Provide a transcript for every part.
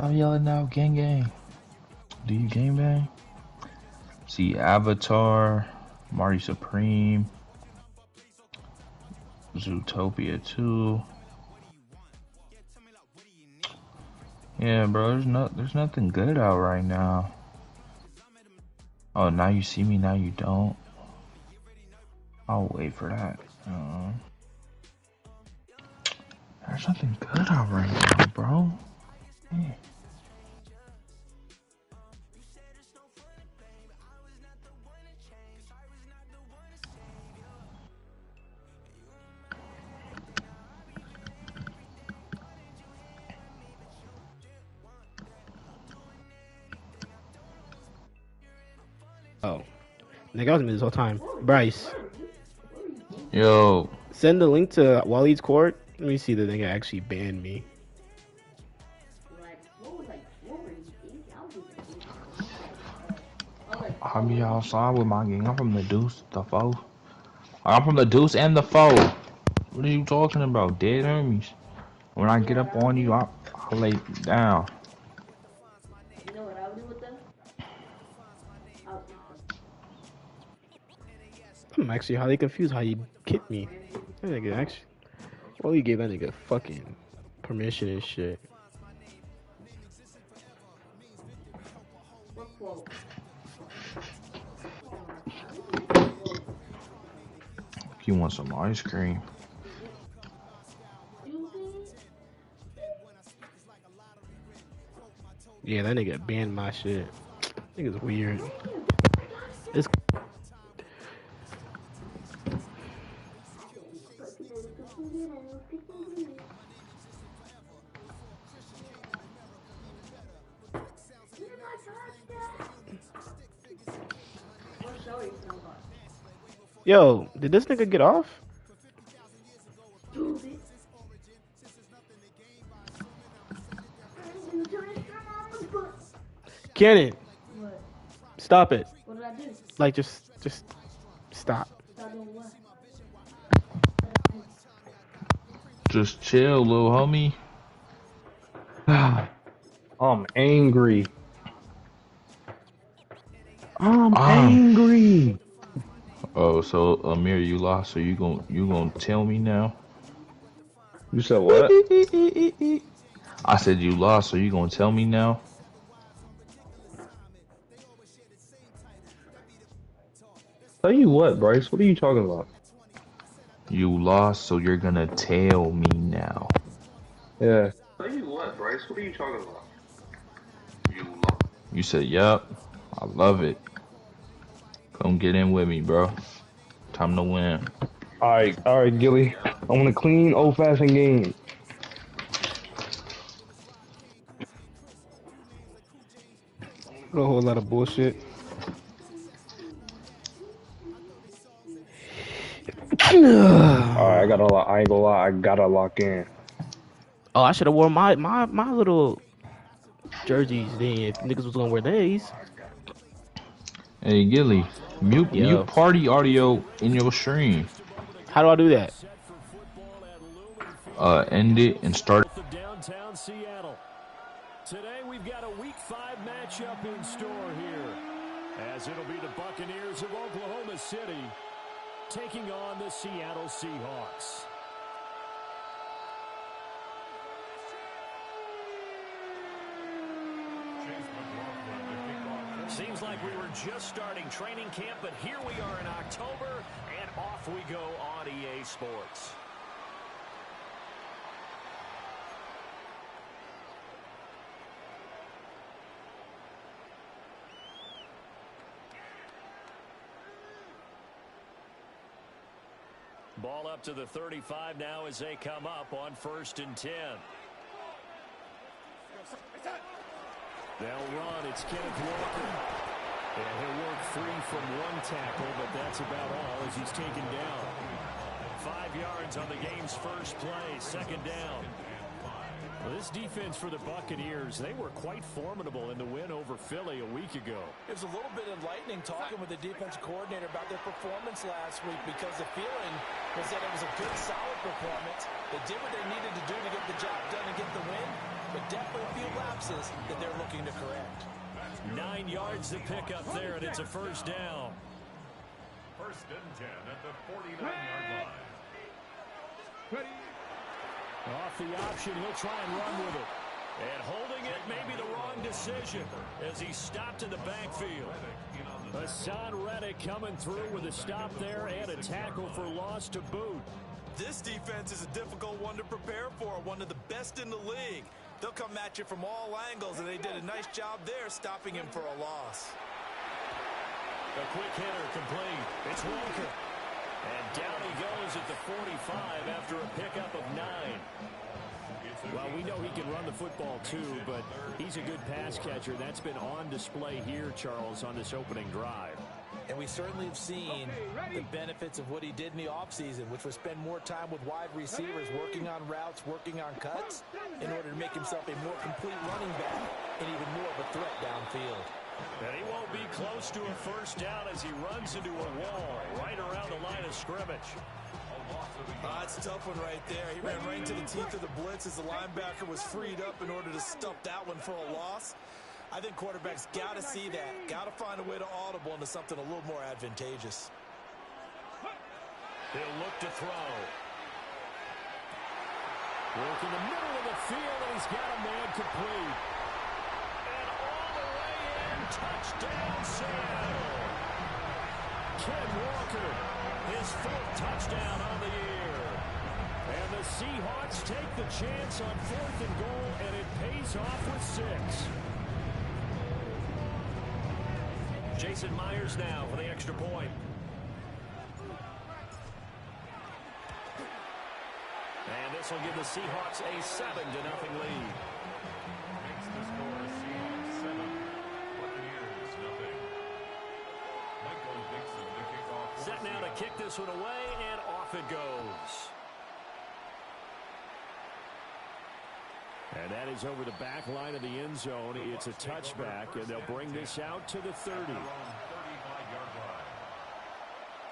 I'm yelling now, gang gang. Do you gang bang? See Avatar, Marty Supreme, Zootopia 2. Yeah, bro, there's nothing good out right now. Oh, Now You See Me, Now You Don't. I'll wait for that. There's nothing good out right now, bro. Yeah. Oh, nigga, I was in this whole time. Bryce, Yo, send the link to Waleed's court. Let me see the nigga actually banned me. I'll be outside with my gang. I'm from the Deuce, the foe. I'm from the Deuce and the foe. What are you talking about, dead homies? When I get up on you, I'll lay down. You know what I would do with them? I'm actually highly confused how you kicked me. That nigga actually, well, you gave that nigga fucking permission and shit. You want some ice cream? Yeah, that nigga banned my shit. Nigga's weird. It's Yo, did this nigga get off? Cannon, What? stop it. What did I do? Like, just stop. Stop doing what? Just chill, little homie. I'm angry. I'm angry. Oh, so Amir, you lost, so you gonna tell me now? You said what? I said you lost, so you gonna tell me now? Tell you what, Bryce. What are you talking about? You lost, so you're gonna tell me now. Yeah. Tell you what, Bryce. What are you talking about? You said, yup. I love it. Come get in with me, bro. Time to win. All right, Gilly. I want a clean, old-fashioned game. A whole lot of bullshit. All right, I gotta. I ain't gonna lie. I gotta lock in. Oh, I should have worn my little jerseys then if niggas was gonna wear these. Hey, Gilly, mute party audio in your stream. How do I do that? End it and start. Downtown Seattle. Today we've got a Week 5 matchup in store here, as it'll be the Buccaneers of Oklahoma City taking on the Seattle Seahawks. Seems like we were just starting training camp, but here we are in October, and off we go on EA Sports. Ball up to the 35 now as they come up on 1st and 10. They'll run. It's Kenneth Walker. And he'll work free from one tackle, but that's about all as he's taken down. 5 yards on the game's first play, 2nd down. Well, this defense for the Buccaneers, they were quite formidable in the win over Philly a week ago. It was a little bit enlightening talking with the defensive coordinator about their performance last week, because the feeling was that it was a good, solid performance. They did what they needed to do to get the job done and get the win. but definitely a few lapses that they're looking to correct. 9 yards to pick up there, and it's a first down. First and 10 at the 49-yard line. Off the option, he'll try and run with it. And holding it may be the wrong decision as he stopped in the backfield. Hassan Reddick coming through with a stop there and a tackle for loss to boot. This defense is a difficult one to prepare for, one of the best in the league. They'll come at you from all angles, and they did a nice job there stopping him for a loss. A quick hitter complete. It's Walker. And down he goes at the 45 after a pickup of 9. Well, we know he can run the football too, but he's a good pass catcher. That's been on display here, Charles, on this opening drive. And we certainly have seen the benefits of what he did in the offseason, which was spend more time with wide receivers, working on routes, working on cuts, in order to make himself a more complete running back and even more of a threat downfield. And he won't be close to a first down as he runs into a wall right around the line of scrimmage. That's a tough one right there. He ran right into the teeth of the blitz as the linebacker was freed up in order to stuff that one for a loss. I think quarterbacks got to see that. Got to find a way to audible into something a little more advantageous. He'll look to throw. Work in the middle of the field, and he's got a man complete. And all the way in, touchdown Seattle. Ken Walker, his 4th touchdown on the year. And the Seahawks take the chance on 4th and goal, and it pays off with 6. Jason Myers now for the extra point. And this will give the Seahawks a 7-0 lead. Makes the score Seahawks 7, Buccaneers 0. Michael Dixon to kick off. Set now to kick this one away, and off it goes. And that is over the back line of the end zone. It's a touchback, and they'll bring this out to the 30.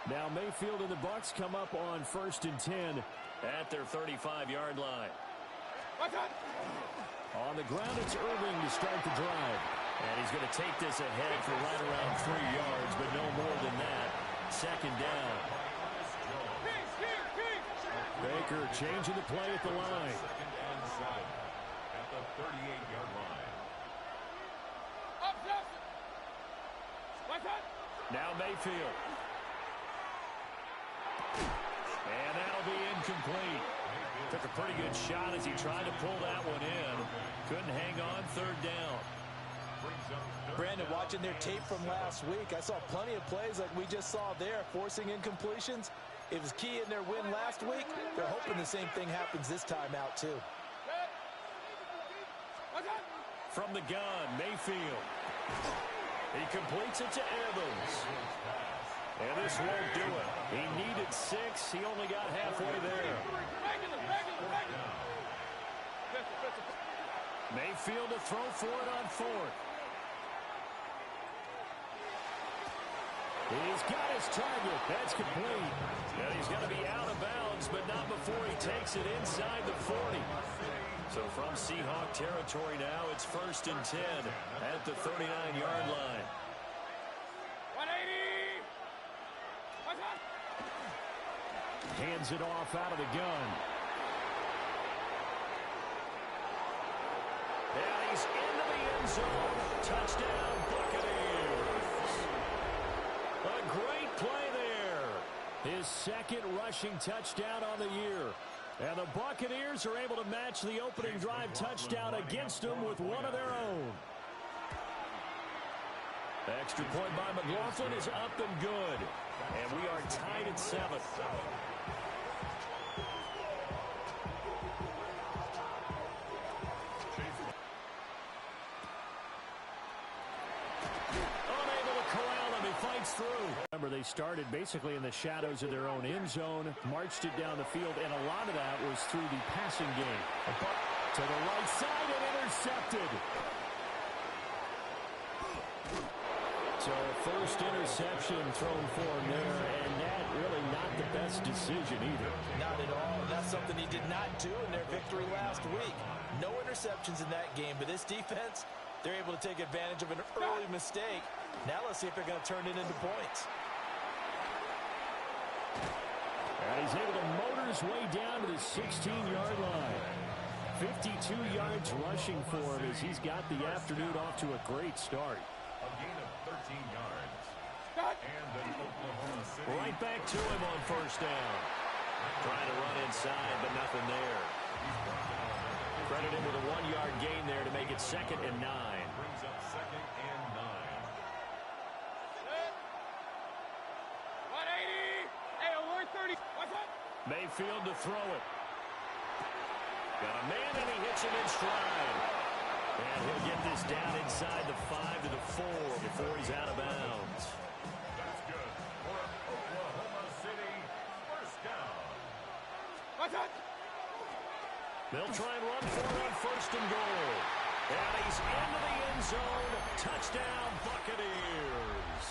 Now Mayfield and the Bucs come up on 1st and 10 at their 35-yard line. On the ground, it's Irving to start the drive. And he's going to take this ahead for right around 3 yards, but no more than that. 2nd down. Baker changing the play at the line. At the 38-yard line. Now Mayfield. And that'll be incomplete. Took a pretty good shot as he tried to pull that one in. Couldn't hang on. 3rd down. Brandon, watching their tape from last week, I saw plenty of plays like we just saw there, forcing incompletions. It was key in their win last week. They're hoping the same thing happens this time out, too. From the gun, Mayfield. He completes it to Evans. And this won't do it. He needed 6. He only got halfway there. Mayfield to throw for it on 4th. He's got his target. That's complete. And he's going to be out of bounds, but not before he takes it inside the 40. So from Seahawk territory now, it's 1st and 10 at the 39-yard line. 180. Hands it off out of the gun. And he's into the end zone. Touchdown, Buccaneers. A great play there. His 2nd rushing touchdown on the year. And the Buccaneers are able to match the opening drive touchdown against them with one of their own. Extra point by McLaughlin is up and good. And we are tied at 7. Fights through. Remember, they started basically in the shadows of their own end zone, marched it down the field, and a lot of that was through the passing game. To the right side and intercepted. So first interception thrown for him there, and that really not the best decision either. Not at all, and that's something he did not do in their victory last week. No interceptions in that game, but this defense, they're able to take advantage of an early mistake. Now let's see if they're going to turn it into points. And he's able to motor his way down to the 16-yard line. 52 yards rushing for him as he's got the afternoon off to a great start. A gain of 13 yards. And then Oklahoma City. Right back to him on first down. Trying to run inside, but nothing there. Credit him with a 1-yard gain there to make it 2nd and 9. Brings up 2nd and 9. 180. Hey, alert 30. What's up? Mayfield to throw it. Got a man, and he hits him in stride. And he'll get this down inside the 5 to the 4 before he's out of bounds. That's good for Oklahoma City. First down. What's up? They'll try and run for it on 1st and goal. And he's into the end zone. Touchdown, Buccaneers.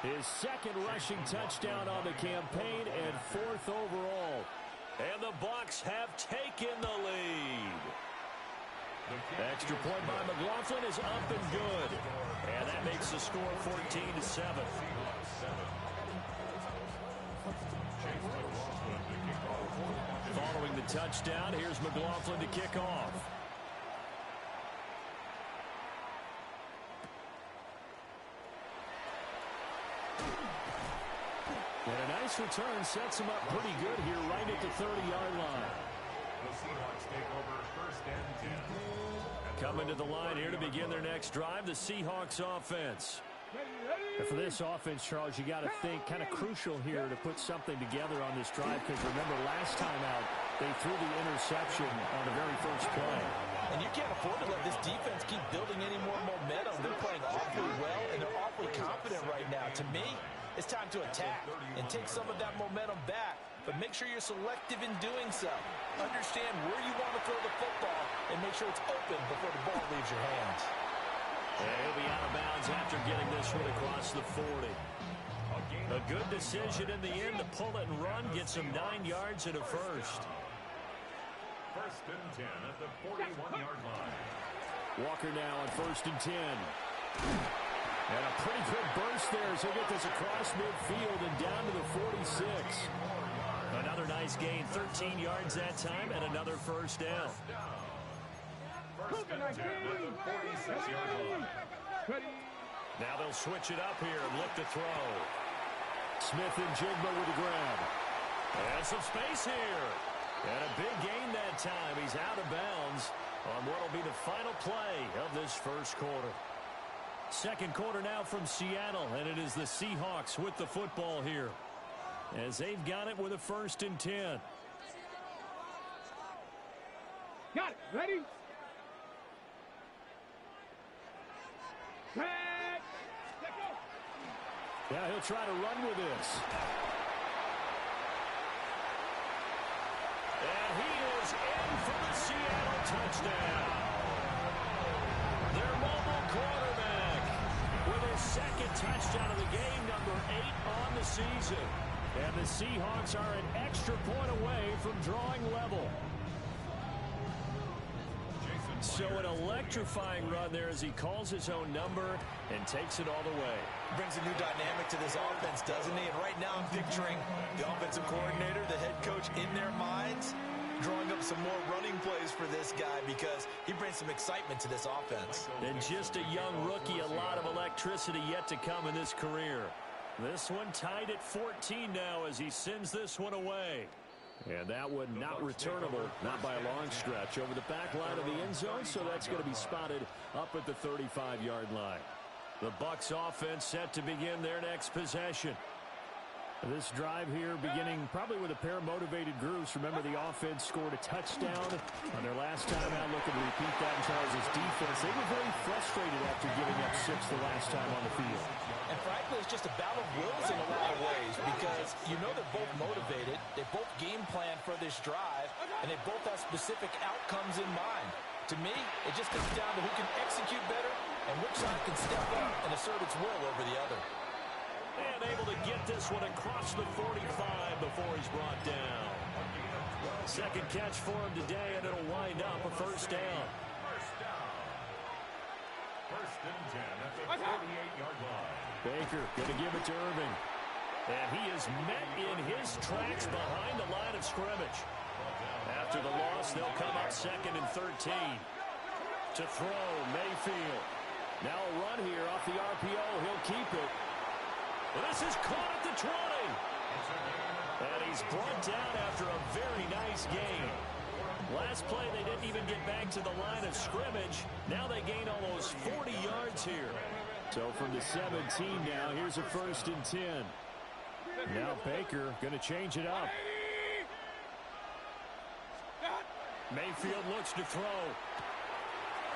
His 2nd rushing touchdown on the campaign and 4th overall. And the Bucs have taken the lead. Extra point by McLaughlin is up and good. And that makes the score 14-7. Following the touchdown, here's McLaughlin to kick off. And a nice return sets him up pretty good here right at the 30-yard line. The Seahawks take over 1st and 10. Coming to the line here to begin their next drive, the Seahawks offense. And for this offense, Charles, you got to think kind of crucial here to put something together on this drive because remember last time out they threw the interception on the very first play. And you can't afford to let this defense keep building any more momentum. They're playing awfully well, and they're awfully confident right now. To me, it's time to attack and take some of that momentum back, but make sure you're selective in doing so. Understand where you want to throw the football and make sure it's open before the ball leaves your hands. And he'll be out of bounds after getting this one across the 40. A good decision in the end to pull it and run, gets him 9 yards and a first. 1st and 10 at the 41-yard line. Walker now on 1st and 10. And a pretty good burst there as he'll get this across midfield and down to the 46. Another nice gain, 13 yards that time, and another first down. 1st and 10 at the 46-yard line. Now they'll switch it up here and look to throw. Smith and Jigba with the grab. And some space here. And a big gain that time. He's out of bounds on what will be the final play of this first quarter. Second quarter now from Seattle, and it is the Seahawks with the football here as they've got it with a 1st and 10. Got it. Ready? Yeah, he'll try to run with this. And he is in for the Seattle touchdown. Their mobile quarterback with his 2nd touchdown of the game, number 8 on the season. And the Seahawks are an extra point away from drawing level. So an electrifying run there as he calls his own number and takes it all the way. Brings a new dynamic to this offense, doesn't he? And right now I'm picturing the offensive coordinator, the head coach in their minds, drawing up some more running plays for this guy because he brings some excitement to this offense. And just a young rookie, a lot of electricity yet to come in this career. This one tied at 14 now as he sends this one away. And that one not returnable, not by a long stretch, over the back line of the end zone, so that's going to be spotted up at the 35-yard line. The Bucs offense set to begin their next possession. This drive here beginning probably with a pair of motivated groups. Remember, the offense scored a touchdown on their last time out. Looking to repeat that in Charles' defense. They were very frustrated after giving up 6 the last time on the field. And frankly, it's just a battle of wills in a lot of ways because you know they're both motivated. They both game plan for this drive, and they both have specific outcomes in mind. To me, it just comes down to who can execute better and and which side can step up and assert its will over the other. And able to get this one across the 45 before he's brought down. Second catch for him today, and it'll wind up a first down. First and 10 at the 48-yard line. Baker going to give it to Irving. And he is met in his tracks behind the line of scrimmage. After the loss, they'll come up second and 13. To throw, Mayfield. Now a run here off the RPO. He'll keep it. This is caught at the 20. And he's brought down after a very nice game. Last play, they didn't even get back to the line of scrimmage. Now they gain almost 40 yards here. So from the 17 now, here's a first and 10. Now Baker going to change it up. Mayfield looks to throw.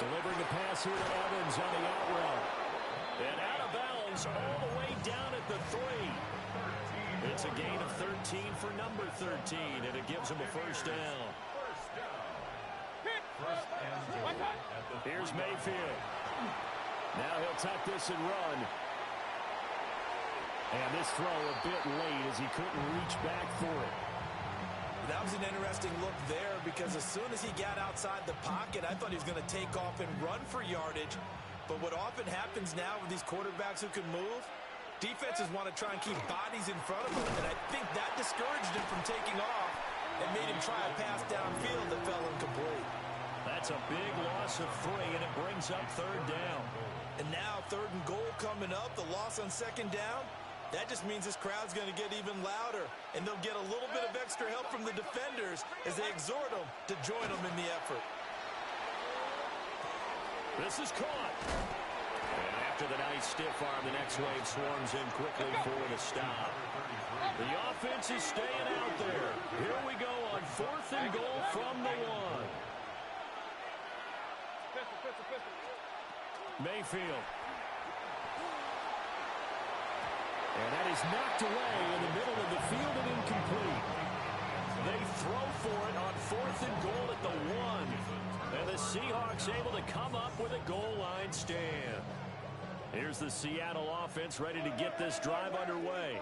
Delivering the pass here to Evans on the out route. And out of bounds all the way down at the 3. It's a gain of 13 for number 13, and it gives him a first down. Here's Mayfield. Now he'll tuck this and run. And this throw a bit late as he couldn't reach back for it. That was an interesting look there because as soon as he got outside the pocket, I thought he was going to take off and run for yardage. But what often happens now with these quarterbacks who can move, defenses want to try and keep bodies in front of them. And I think that discouraged him from taking off and made him try a pass downfield that fell incomplete. That's a big loss of 3, and it brings up third down. And now third and goal coming up, the loss on second down. That just means this crowd's going to get even louder, and they'll get a little bit of extra help from the defenders as they exhort them to join them in the effort. This is caught. And after the nice stiff arm, the next wave swarms in quickly for the stop. The offense is staying out there. Here we go on fourth and goal from the 1. Mayfield. And that is knocked away in the middle of the field and incomplete. They throw for it on fourth and goal at the 1. And the Seahawks able to come up with a goal line stand. Here's the Seattle offense ready to get this drive underway.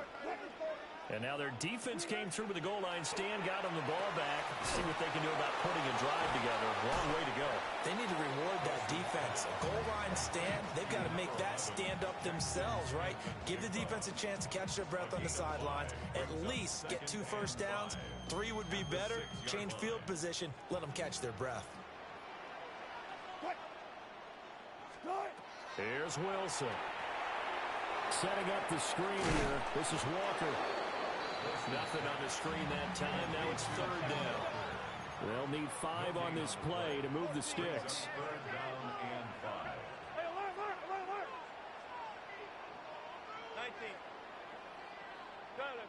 And now their defense came through with the goal line stand, got them the ball back. See what they can do about putting a drive together. Long way to go. They need to reward that defense. A goal line stand, they've got to make that stand up themselves, right? Give the defense a chance to catch their breath on the sidelines. At least get 2 first downs. 3 would be better. Change field position. Let them catch their breath. Here's Wilson. Setting up the screen here. This is Walker. Nothing on the screen that time. Now it's third down. They'll need 5 on this play to move the sticks. Third down and 5. 19. Got it.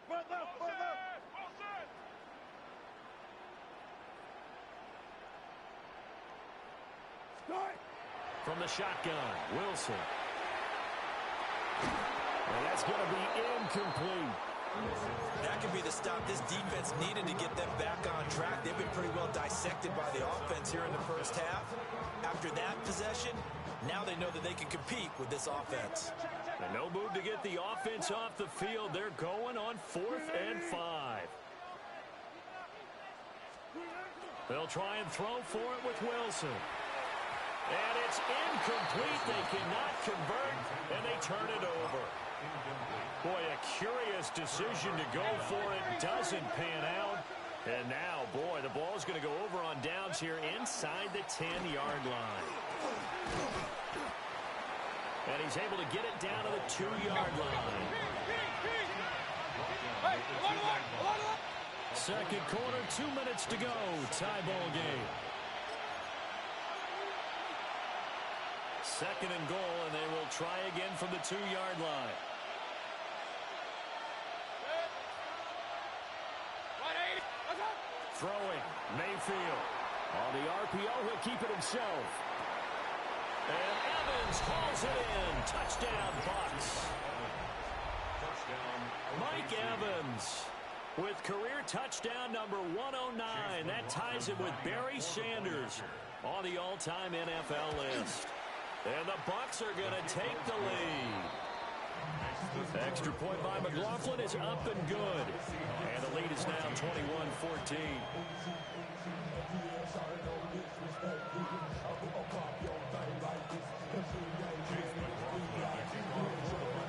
Front left. Start. From the shotgun, Wilson. And that's going to be incomplete. That could be the stop this defense needed to get them back on track. They've been pretty well dissected by the offense here in the first half. After that possession, now they know that they can compete with this offense. And no move to get the offense off the field. They're going on 4th and 5. They'll try and throw for it with Wilson. And it's incomplete. They cannot convert, and they turn it over. Boy, a curious decision to go for it. Doesn't pan out. And now, boy, the ball's going to go over on downs here inside the 10-yard line. And he's able to get it down to the 2-yard line. Second quarter, 2 minutes to go. Tie ball game. Second and goal, and they will try again from the 2-yard line. Throwing, Mayfield. On the RPO, he'll keep it himself. And Evans hauls it in. Touchdown, Bucs. Mike Evans. with career touchdown number 109. That ties him with Barry Sanders on the all-time NFL list. And the Bucs are going to take the lead. Extra point by McLaughlin is up and good. And the lead is now 21-14.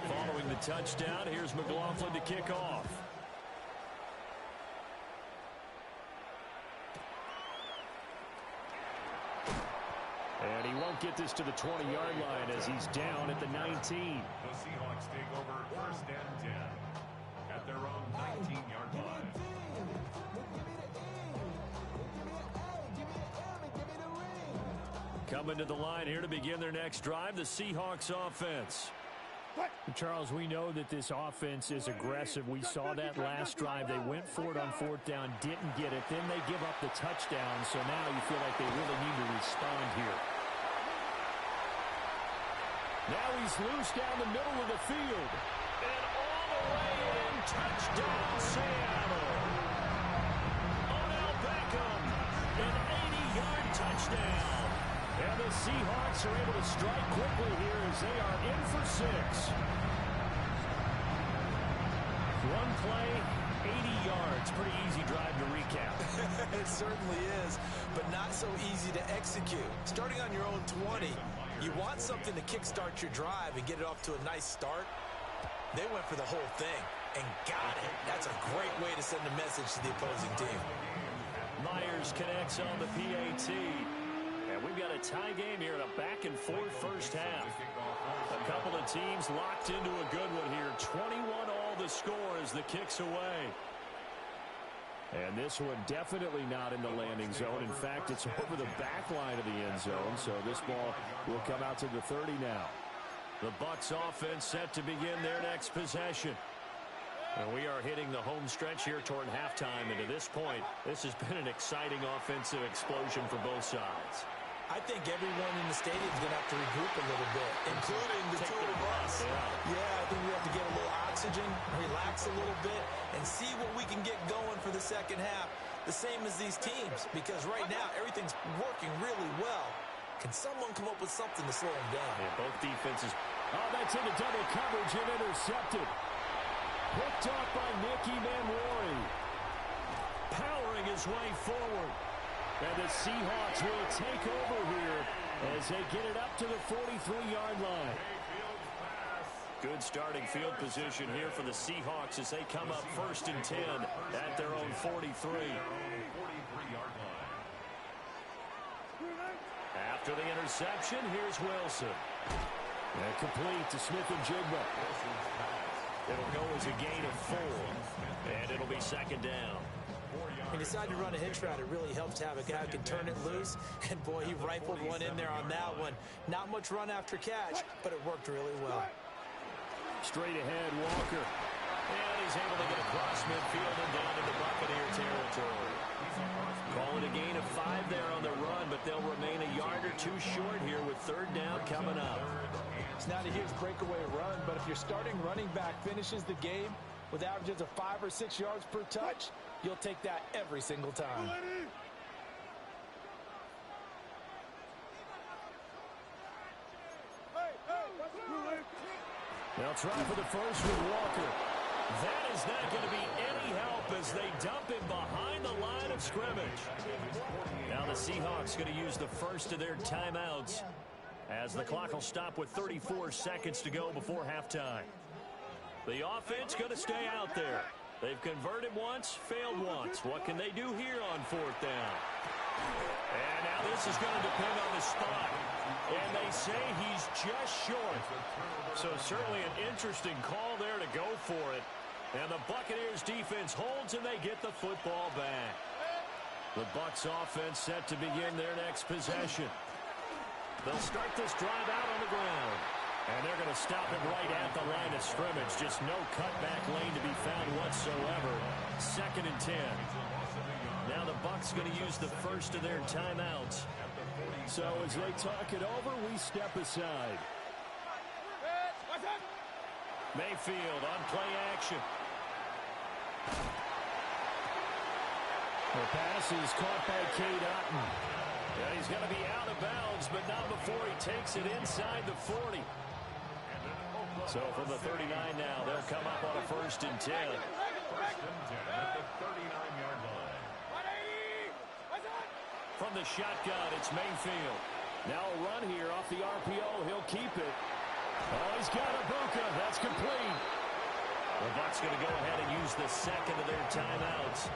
Following the touchdown, here's McLaughlin to kick off. And he won't get this to the 20-yard line as he's down at the 19. The Seahawks take over 1st and 10 at their own 19-yard line. Coming to the line here to begin their next drive, the Seahawks offense. Charles, we know that this offense is aggressive. We saw that last drive. They went for it on 4th down, didn't get it. Then they give up the touchdown, so now you feel like they really need to respond here. Now he's loose down the middle of the field. And all the way in, touchdown Seattle. Odell Beckham, an 80-yard touchdown. And the Seahawks are able to strike quickly here as they are in for 6. One play, 80 yards. Pretty easy drive to recap. It certainly is, but not so easy to execute. Starting on your own 20, you want something to kickstart your drive and get it off to a nice start. They went for the whole thing and got it. That's a great way to send a message to the opposing team. Myers connects on the PAT. And we've got a tie game here in a back-and-forth first half. A couple of teams locked into a good one here. 21-all the score as the kick's away. And this one definitely not in the landing zone. In fact, it's over the back line of the end zone. So this ball will come out to the 30 now. The Bucs offense set to begin their next possession. And we are hitting the home stretch here toward halftime. And to this point, this has been an exciting offensive explosion for both sides. I think everyone in the stadium is going to have to regroup a little bit, including the two of us. Yeah, I think we have to get a little oxygen, relax a little bit, and see what we can get going for the second half. The same as these teams, because right now everything's working really well. Can someone come up with something to slow them down? Yeah, both defenses. Oh, that's into double coverage and intercepted. Picked off by Nicky Manwari. Powering his way forward. And the Seahawks will take over here as they get it up to the 43-yard line. Good starting field position here for the Seahawks as they come up 1st and 10 at their own 43. After the interception, here's Wilson. And complete to Smith and Jigba. It'll go as a gain of 4, and it'll be 2nd down. He decided to run a hitch route. It really helps to have a guy who can turn it loose. And, boy, he rifled one in there on that one. Not much run after catch, but it worked really well. Straight ahead, Walker. And he's able to get across midfield and down into Buccaneer territory. Call it a gain of 5 there on the run, but they'll remain a yard or 2 short here with 3rd down coming up. It's not a huge breakaway run, but if your starting running back finishes the game with averages of 5 or 6 yards per touch, you'll take that every single time. They'll try for the first with Walker. That is not going to be any help as they dump him behind the line of scrimmage. Now the Seahawks going to use the first of their timeouts as the clock will stop with 34 seconds to go before halftime. The offense going to stay out there. They've converted once, failed once. What can they do here on 4th down? And now this is going to depend on the spot. And they say he's just short. So certainly an interesting call there to go for it. And the Buccaneers defense holds and they get the football back. The Bucs offense set to begin their next possession. They'll start this drive out on the ground. And they're going to stop him right at the line of scrimmage. Just no cutback lane to be found whatsoever. 2nd and 10. Now the Bucs going to use the first of their timeouts. So as they talk it over, we step aside. Mayfield on play action. The pass is caught by Cade Otton. Yeah, he's going to be out of bounds, but not before he takes it inside the 40. So from the 39 now, they'll come up on a 1st and 10. 1st and 10 at the 39-yard line. From the shotgun, it's Mayfield. Now a run here off the RPO. He'll keep it. Oh, he's got Ibuka. That's complete. The Bucs going to go ahead and use the second of their timeouts,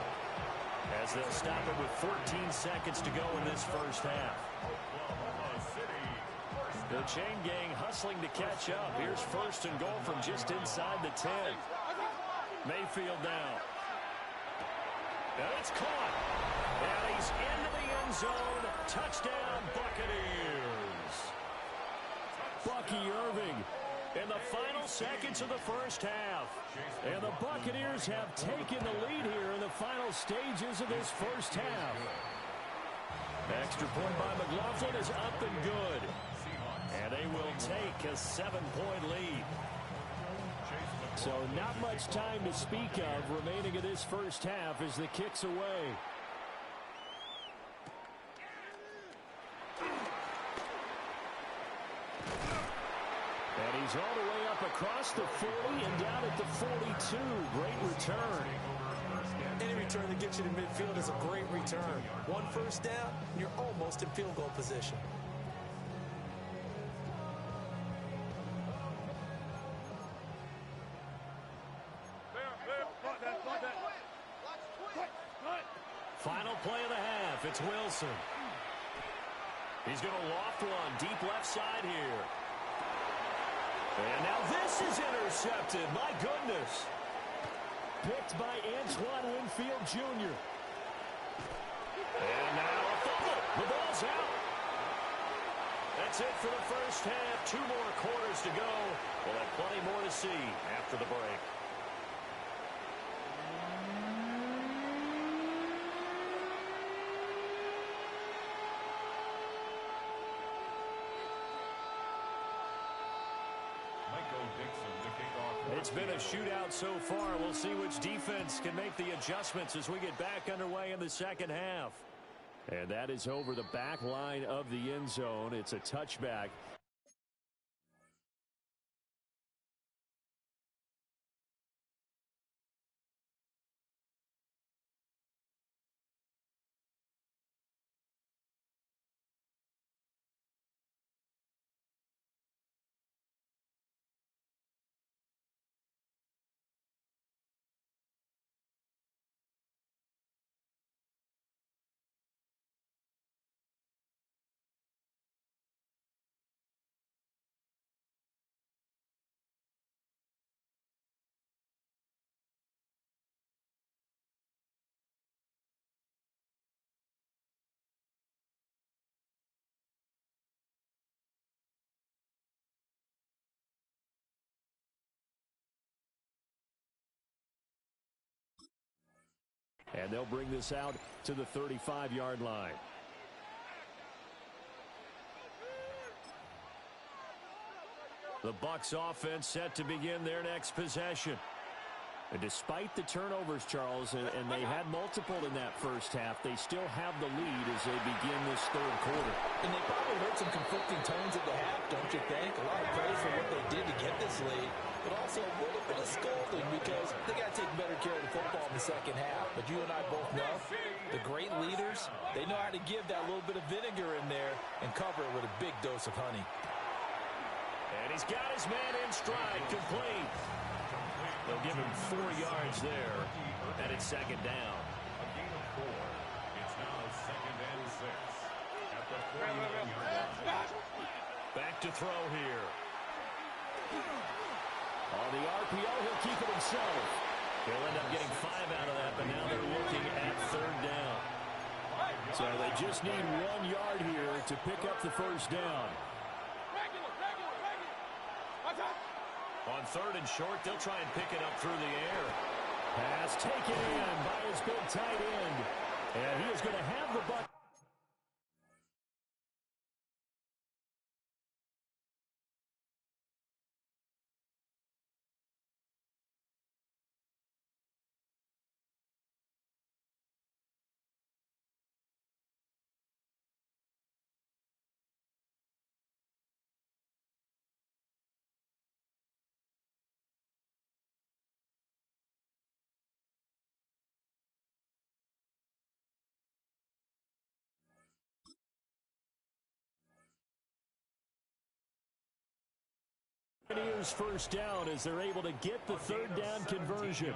as they'll stop it with 14 seconds to go in this first half. The chain gang hustling to catch up. Here's 1st and goal from just inside the 10. Mayfield now. And it's caught. And he's into the end zone. Touchdown, Buccaneers. Bucky Irving in the final seconds of the first half. And the Buccaneers have taken the lead here in the final stages of this first half. Extra point by McLaughlin is up and good. And they will take a 7-point lead. So not much time to speak of remaining in this first half as the kick's away. And he's all the way up across the 40 and down at the 42. Great return. Any return that gets you to midfield is a great return. 1 first down, and you're almost in field goal position. Final play of the half. It's Wilson. He's going to loft one deep left side here. And now this is intercepted. My goodness. Picked by Antoine Winfield Jr. And now a fumble. The ball's out. That's it for the first half. 2 more quarters to go. We'll have plenty more to see after the break. It's been a shootout so far. We'll see which defense can make the adjustments as we get back underway in the second half. And that is over the back line of the end zone. It's a touchback. And they'll bring this out to the 35-yard line. The Bucs offense set to begin their next possession. And despite the turnovers, Charles, and they had multiple in that first half, they still have the lead as they begin this third quarter. And they probably heard some conflicting tones at the half, don't you think? A lot of praise for what they did to get this lead, but also a little bit of scolding because they got to take better care of the football in the second half. But you and I both know the great leaders, they know how to give that little bit of vinegar in there and cover it with a big dose of honey. And he's got his man in stride, complete. They'll give him 4 yards there, and it's second down. A gain of 4. It's now 2nd and 6 at the 49-yard line. Back to throw here. On the RPO, he'll keep it himself. He'll end up getting 5 out of that, but now they're looking at third down. So they just need 1 yard here to pick up the first down. On third and short, they'll try and pick it up through the air. Pass taken in by his big tight end. And he is going to have the Bucs. Buccaneers first down as they're able to get the third down conversion.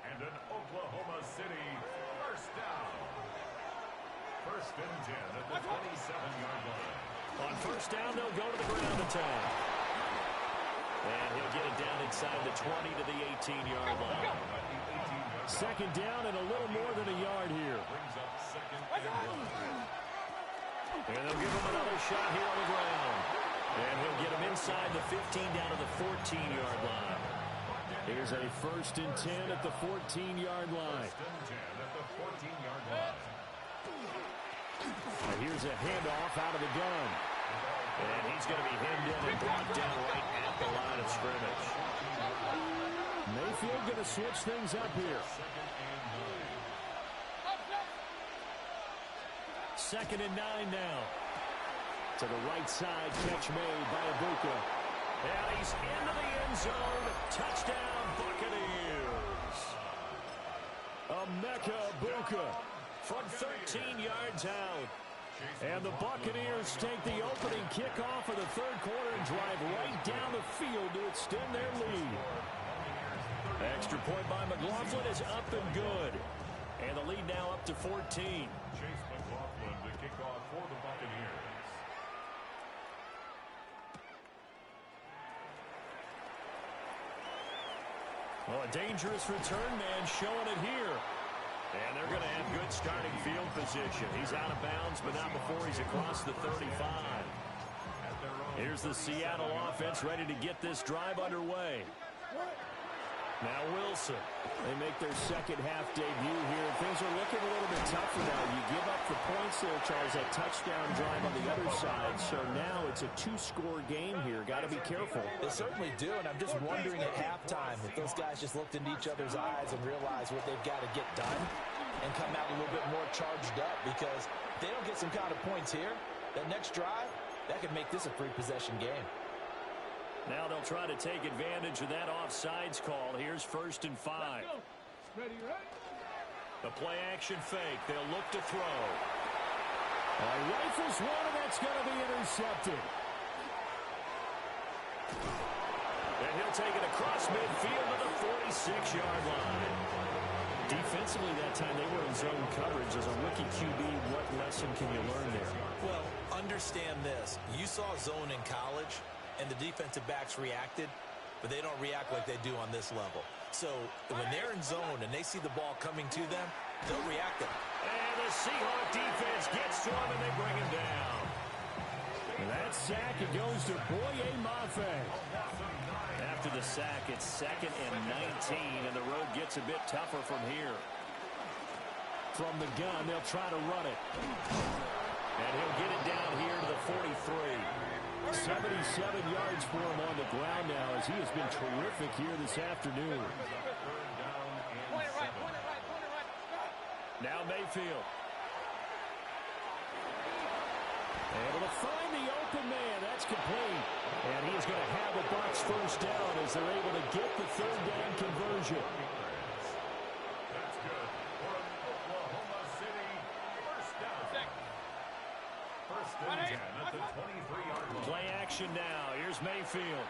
And an Oklahoma City first down. First and 10 at the 27-yard line. On first down, they'll go to the ground attack. And he'll get it down inside the 20 to the 18-yard line. Second down and a little more than a yard here. Brings up second and 1. And they'll give him another shot here on the ground. And he'll get him inside the 15 down to the 14-yard line. Here's a first and 10 at the 14-yard line. First and 10 at the 14-yard line. And here's a handoff out of the gun. And he's going to be hemmed in and brought down right at the line of scrimmage. Mayfield going to switch things up here. Second and 9 now. To the right side, catch made by Ibuka. And he's into the end zone. Touchdown, Buccaneers. Emeka Ibuka from 13 yards out. And the Buccaneers take the opening kickoff of the third quarter and drive right down the field to extend their lead. Extra point by McLaughlin is up and good. And the lead now up to 14. Chase McLaughlin to kick off for the Buccaneers. Well, a dangerous return man showing it here. And they're going to have good starting field position. He's out of bounds, but not before he's across the 35. Here's the Seattle offense ready to get this drive underway. Now Wilson. They make their second half debut here. Things are looking a little bit tougher now. You give up the points there, Charles, that touchdown drive on the other side. So now it's a two-score game here. Got to be careful. They certainly do, and I'm just wondering at halftime if those guys just looked into each other's eyes and realized what they've got to get done and come out a little bit more charged up, because if they don't get some kind of points here, that next drive, that could make this a three-possession game. Now they'll try to take advantage of that offsides call. Here's first and 5. Ready, right? The play-action fake. They'll look to throw. Rifles one, and that's going to be intercepted. And he'll take it across midfield to the 46-yard line. Defensively that time, they were in zone coverage. As a rookie QB, what lesson can you learn there? Well, understand this. You saw zone in college, and the defensive backs reacted, but they don't react like they do on this level. So when they're in zone and they see the ball coming to them, they'll react it. And the Seahawk defense gets to him, and they bring him down. And that sack, it goes to Boye Mafe. After the sack, it's second and 19, and the road gets a bit tougher from here. From the gun, they'll try to run it. And he'll get it down here to the 43. 77 yards for him on the ground now, as he has been terrific here this afternoon. Now Mayfield. Able to find the open man. That's complete. And he's going to have a Bucs first down as they're able to get the third down conversion. That's good for an Oklahoma City first down. First and 10 at the 23-yard line. Play action now. Here's Mayfield.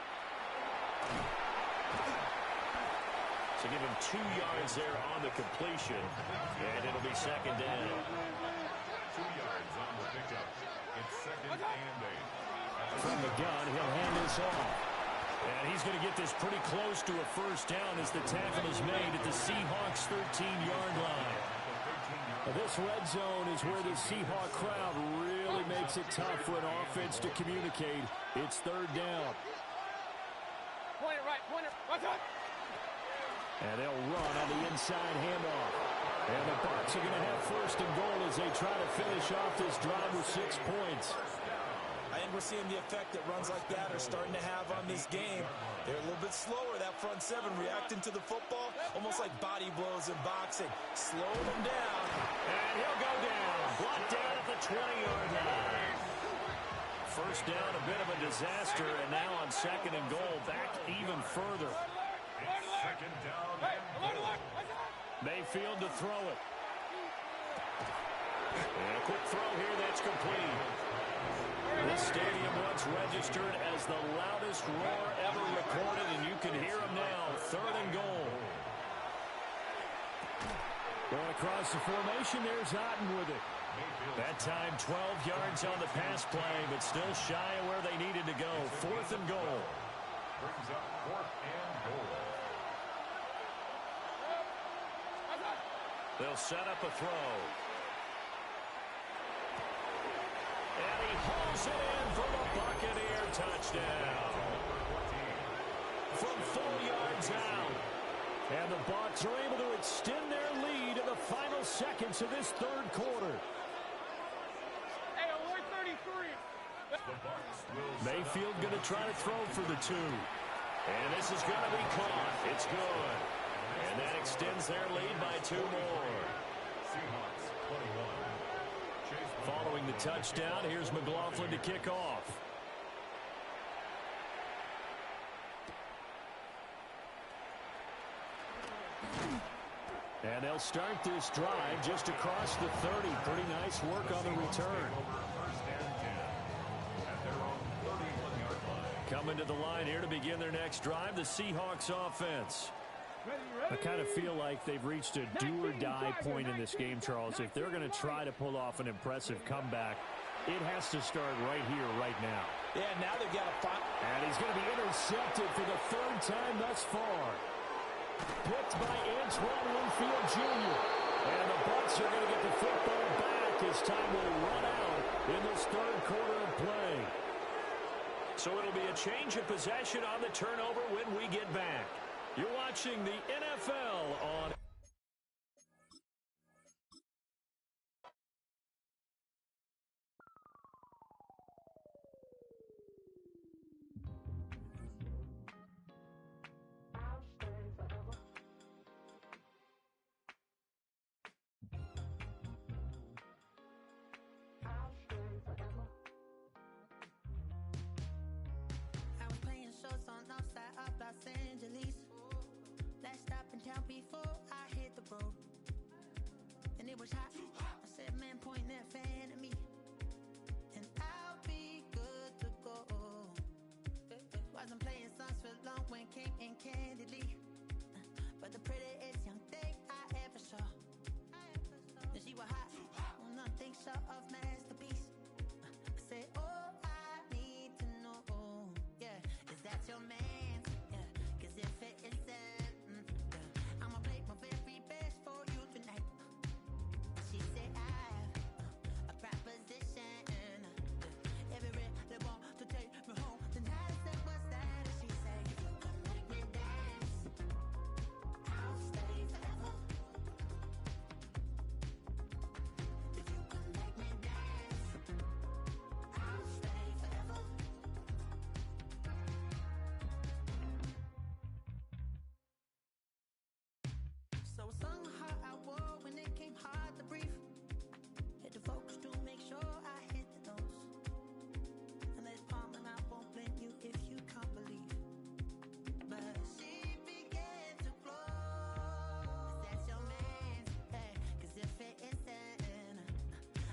So give him 2 yards there on the completion. And it'll be second down. 2 yards on the pickup. It's second and 8. From the gun, he'll hand this off. And he's going to get this pretty close to a first down as the tackle is made at the Seahawks' 13-yard line. This red zone is where the Seahawk crowd really makes it tough for an offense to communicate. It's third down. Pointer right, pointer. Watch out. And they'll run on the inside handoff. And the Bucs are going to have first and goal as they try to finish off this drive with 6 points. I think we're seeing the effect that runs like that are starting to have on this game. They're a little bit slower, that front seven, reacting to the football, almost like body blows in boxing. Slow them down. And he'll go down. Brought down at the 20-yard line. First down, a bit of a disaster, and now on second and goal, back even further. It's second down and goal. Mayfield to throw it. And a quick throw here, that's complete. This stadium once registered as the loudest roar ever recorded, and you can hear them now. 3rd and goal. Going across the formation, there's Otten with it. That time 12 yards on the pass play, but still shy of where they needed to go. 4th and goal. Brings up 4th and goal. They'll set up a throw. And he hauls it in for the Buccaneer touchdown. From 4 yards out. And the Bucs are able to extend their lead in the final seconds of this 3rd quarter. Hey, alert 33. Mayfield going to try to throw for the 2. And this is going to be caught. It's good. And that extends their lead by 2 more. Seahawks 21. Following the touchdown, here's McLaughlin to kick off. And they'll start this drive just across the 30. Pretty nice work on the return. Coming to the line here to begin their next drive, the Seahawks offense. I kind of feel like they've reached a do-or-die point in this game, Charles. If they're going to try to pull off an impressive comeback, it has to start right here, right now. Yeah, now they've got to find. And he's going to be intercepted for the 3rd time thus far. Picked by Antoine Winfield Jr. And the Bucs are going to get the football back as time will run out in this 3rd quarter of play. So it'll be a change of possession on the turnover when we get back. You're watching the NFL on... Before I hit the road, and it was hot. I said, man, point that fan at me, and I'll be good to go. Wasn't playing songs for long when came in candidly, but the prettiest young thing I ever saw. And she was hot, well, nothing short of masterpiece. I said, oh, I need to know, yeah, is that your man? Yeah, 'cause if it isn't, I'ma play my very best for you tonight. She said I have a proposition. Every really want to take me home tonight. I said, what's that? And she said, if you can make me dance, I'll stay forever. If you can make me dance, I'll stay forever. So I sung how I wore when it came hard to breathe. Hit the focus to make sure I hit the nose. And let it palm and I won't blame you if you can't believe. But she began to flow. That's your man, hey, 'cause if it isn't,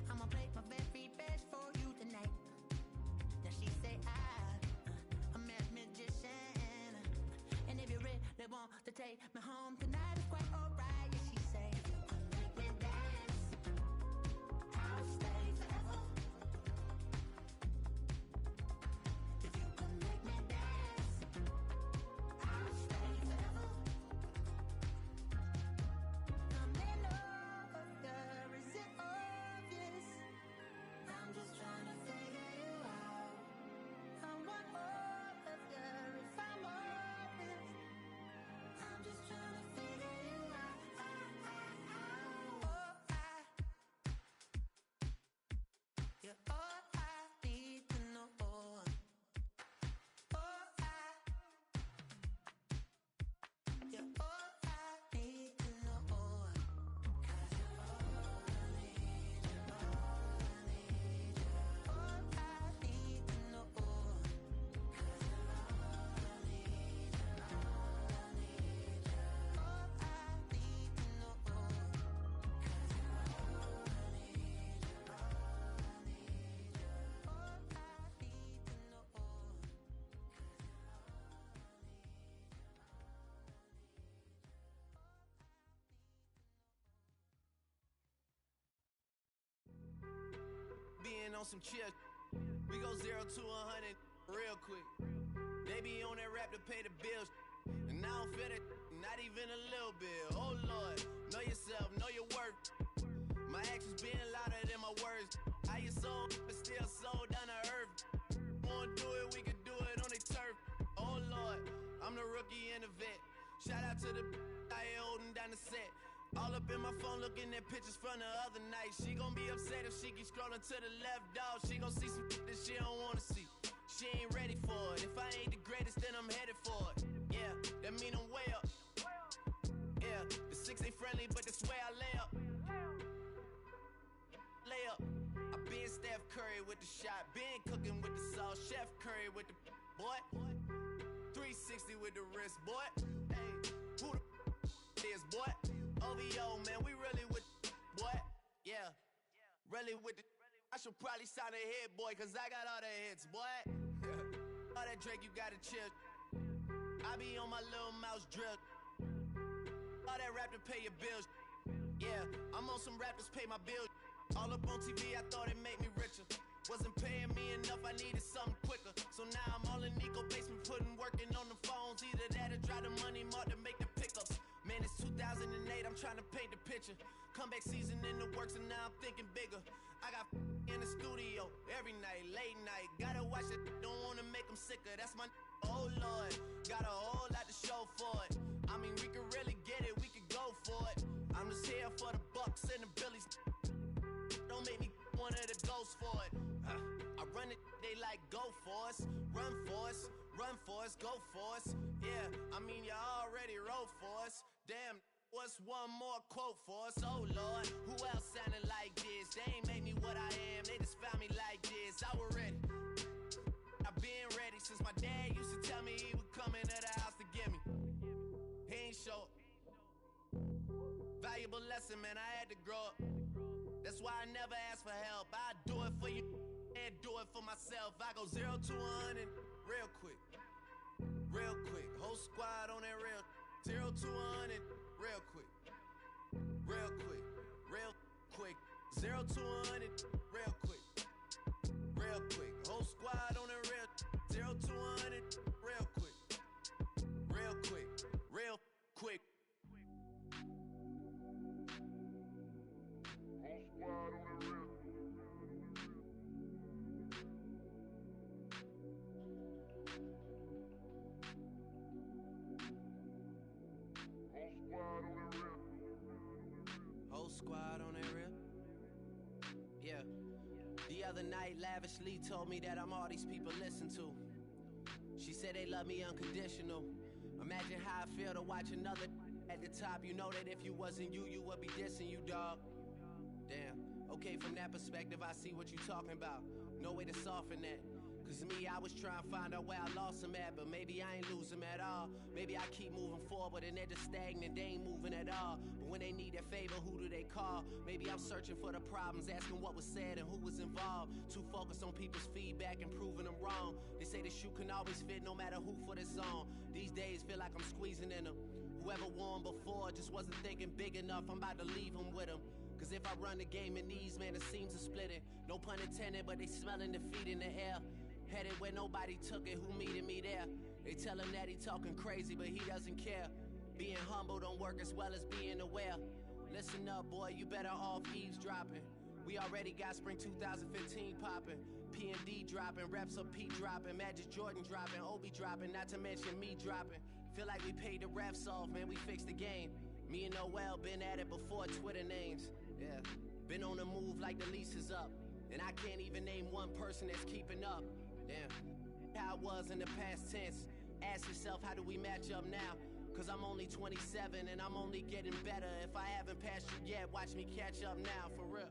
I'ma play my very best for you tonight. Now she say I'm a magician. And if you really want to take me home tonight, it's quite alright. Yeah, she say, if you can make me dance, I'll stay forever. If you can make me dance, I'll stay forever. I'm in love, girl, is it obvious? I'm just trying to figure you out. I want all of you if I'm honest. I'm just trying to figure on some chill. We go 0 to 100 real quick. They be on that rap to pay the bills. And I don't feel that, not even a little bit. Oh Lord, know yourself, know your worth. My actions being louder than my words. How you sold, but still sold down to earth. Wanna do it, we can do it on the turf. Oh Lord, I'm the rookie and the vet. Shout out to the I ain't holding down the set. All up in my phone looking at pictures from the other night. She gon' be upset if she keep scrolling to the left, dog. She gon' see some that she don't wanna see. She ain't ready for it. If I ain't the greatest, then I'm headed for it. Yeah, that mean I'm way up. Yeah, the 6 ain't friendly, but that's where I lay up. Lay up. I been Steph Curry with the shot. Been cooking with the sauce. Chef Curry with the boy. 360 with the wrist, boy. Hey, who the is, boy? OVO, man, we really with boy. Yeah, really with the. I should probably sign a hit, boy, cause I got all the hits, boy. All that Drake, you gotta chill. I be on my little mouse drip. All that rap to pay your bills. Yeah, I'm on some rappers pay my bills. All up on TV, I thought it made me richer. Wasn't paying me enough, I needed something quicker. So now I'm all in Nico basement, working on the phones. Either that or drive the money mark to make the pickups. Man, it's 2008, I'm trying to paint the picture. Comeback season in the works and now I'm thinking bigger. I got in the studio every night, late night. Gotta watch it, don't wanna make them sicker. That's my oh Lord, got a whole lot to show for it. I mean, we could really get it, we could go for it. I'm just here for the Bucks and the Billies. Don't make me one of the ghosts for it. I run it, they like go for us. Run for us, go for us. Yeah, I mean you already wrote for us. Damn, what's one more quote for us? Oh Lord, who else sounded like this? They ain't made me what I am, they just found me like this. I was ready, I've been ready since my dad used to tell me he would come into the house to get me. He ain't show up. Valuable lesson, man, I had to grow up. That's why I never ask for help. I do it for you and do it for myself. I go 0 to 100 real quick. Real quick. Whole squad on that real. 0 to 100 real quick. Real quick. Real quick. 0 to 100 real quick. Real quick. Whole squad on that real. 0 to 100 real quick. Real quick. Real quick. Whole squad on that real. Yeah. The other night, Lavishly told me that I'm all these people listen to. She said they love me unconditional. Imagine how I feel to watch another at the top. You know that if you wasn't you, you would be dissing you, dog. Damn. Okay, from that perspective, I see what you talking about. No way to soften that. Cause me, I was trying to find out where I lost them at, but maybe I ain't lose them at all. Maybe I keep moving forward and they're just stagnant, they ain't moving at all. But when they need their favor, who do they call? Maybe I'm searching for the problems, asking what was said and who was involved. Too focused on people's feedback and proving them wrong. They say the shoe can always fit no matter who for the song. These days feel like I'm squeezing in them. Whoever won before just wasn't thinking big enough, I'm about to leave them with them. Cause if I run the game in these, man, the seams are splitting. No pun intended, but they smelling defeat in the air. Headed where nobody took it, who meeted me there? They tell him that he talking crazy, but he doesn't care. Being humble don't work as well as being aware. Listen up, boy, you better off eavesdropping. We already got spring 2015 popping. P&D dropping, reps up P dropping, Magic Jordan dropping, Obi dropping, not to mention me dropping. Feel like we paid the refs off, man, we fixed the game. Me and Noel been at it before Twitter names. Yeah, been on the move like the lease is up. And I can't even name one person that's keeping up. Damn, how I was in the past tense. Ask yourself, how do we match up now? Cause I'm only 27 and I'm only getting better. If I haven't passed you yet, watch me catch up now, for real.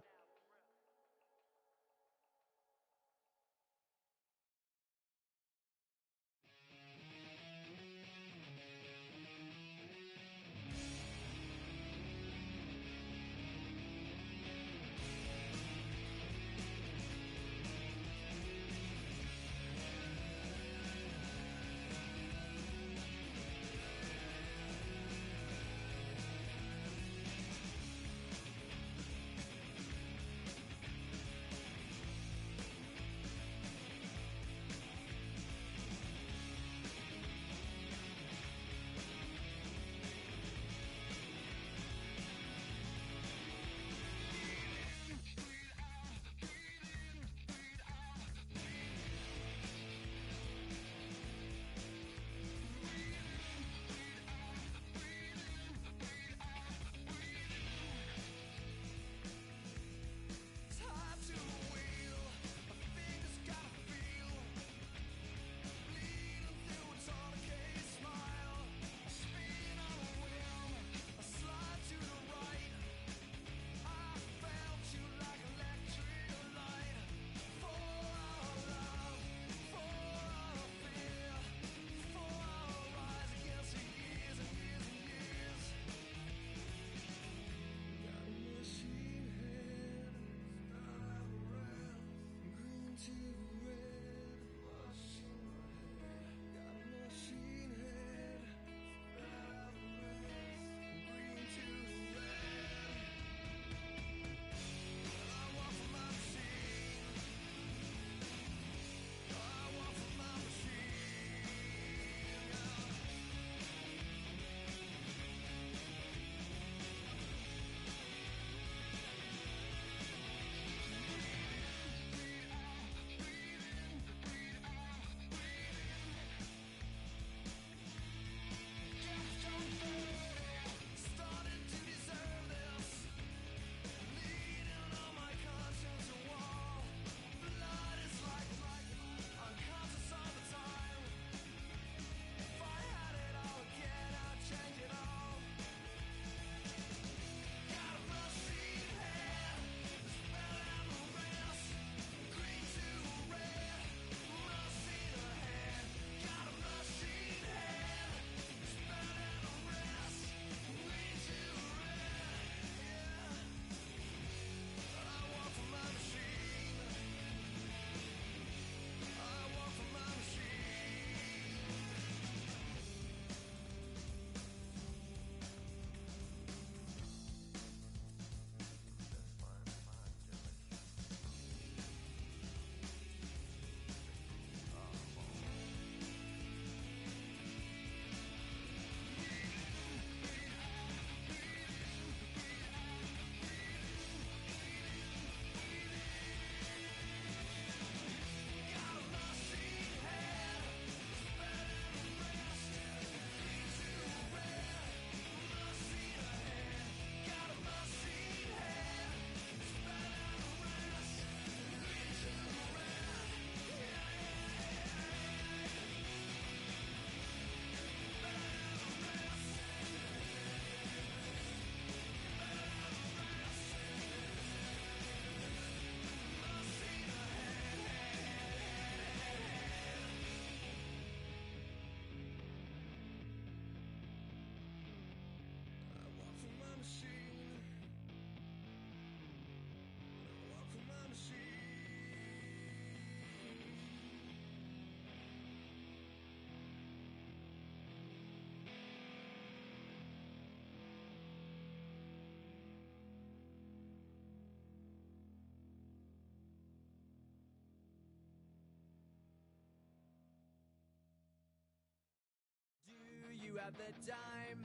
you have the time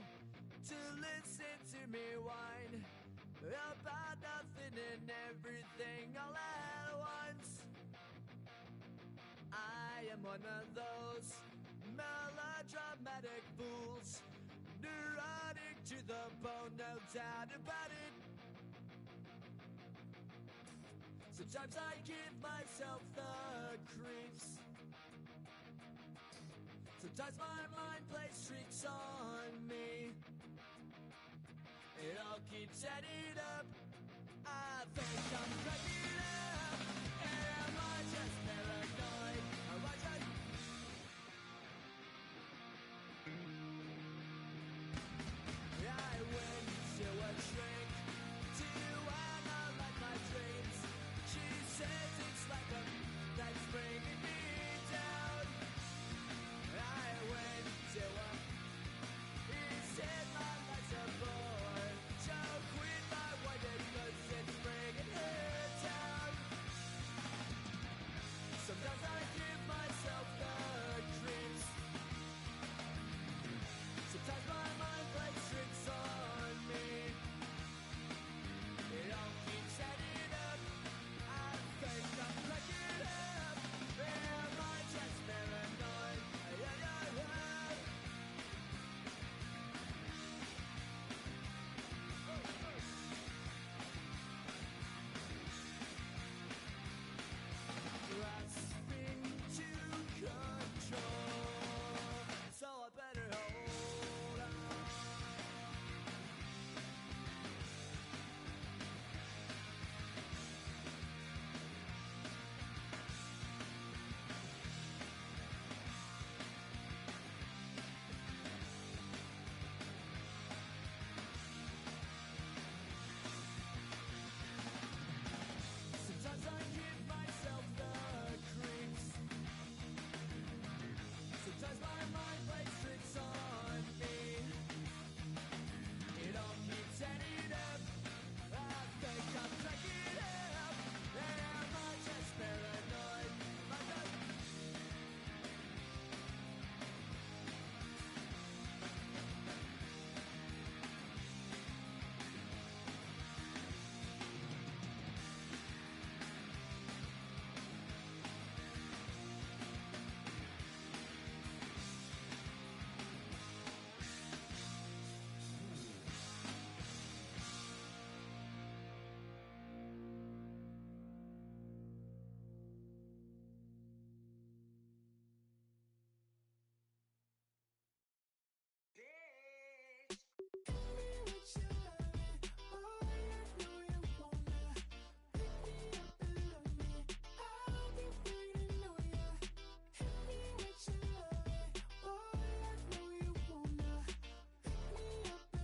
to listen to me whine about nothing and everything all at once. I am one of those melodramatic fools, neurotic to the bone, no doubt about it. Sometimes I give myself the creeps. Sometimes my mind plays tricks on me. It all keeps adding up. I think I'm cracking up.